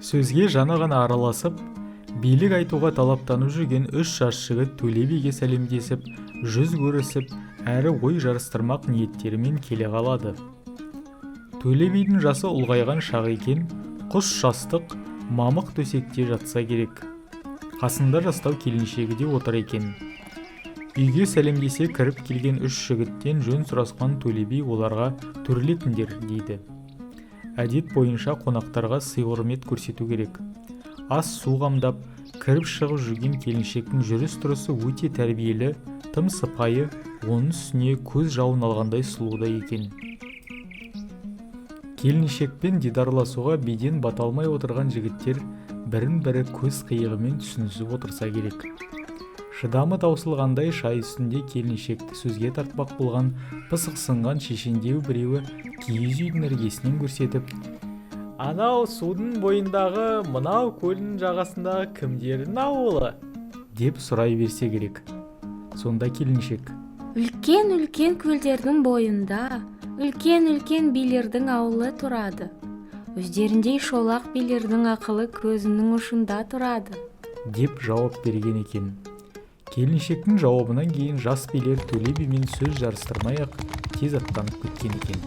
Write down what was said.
Сөзге жаны ғана араласып, билік айтуға талаптанып жүрген 3 жас жігіт Төле биге сәлемдесіп, жүз көрісіп, әрі ой жарыстырмақ ниеттерімен келе қалады. Төле бидің жасы ұлғайған шағы екен, құс жастық, мамық төсекте жатса керек. Қасында жастау келіншегі де отыр екен. Үйге сәлемдесе кіріп келген 3 жігіттен жөн сұрасқан Төле би оларға төрлетіңдер дейді. Әдет бойынша қонақтарға сый құрмет көрсету керек. Ас су қамдап, кіріп шығып жүрген келіншектің жүріс-тұрысы өте тәрбиелі, тым сыпайы, оның үстіне көз жауын алғандай сұлуда екен. Келіншекпен дидарласуға биден бата алмай отырған жігіттер бірін-бірі көз қиығымен түсінісіп отырса керек. Шыдамы таусылғандай шай үстінде келіншекті сөзге тартпақ болған пысықсынған шешендеу біреуі киіз үйдің іргесінен көрсетіп, «Анау судың бойындағы, мынау көлдің жағасындағы кімдердің ауылы?» деп сұрай берсе керек. Сонда келіншек: «Үлкен-үлкен көлдердің бойында, үлкен-үлкен билердің ауылы тұрады. Өздеріндей шолақ билердің ақылы көзінің ұшында тұрады» деп жауап берген екен. Келіншектің жауабынан кейін жас билер Төле бимен сөз жарыстырмай-ақ тез аттанып кеткен екен.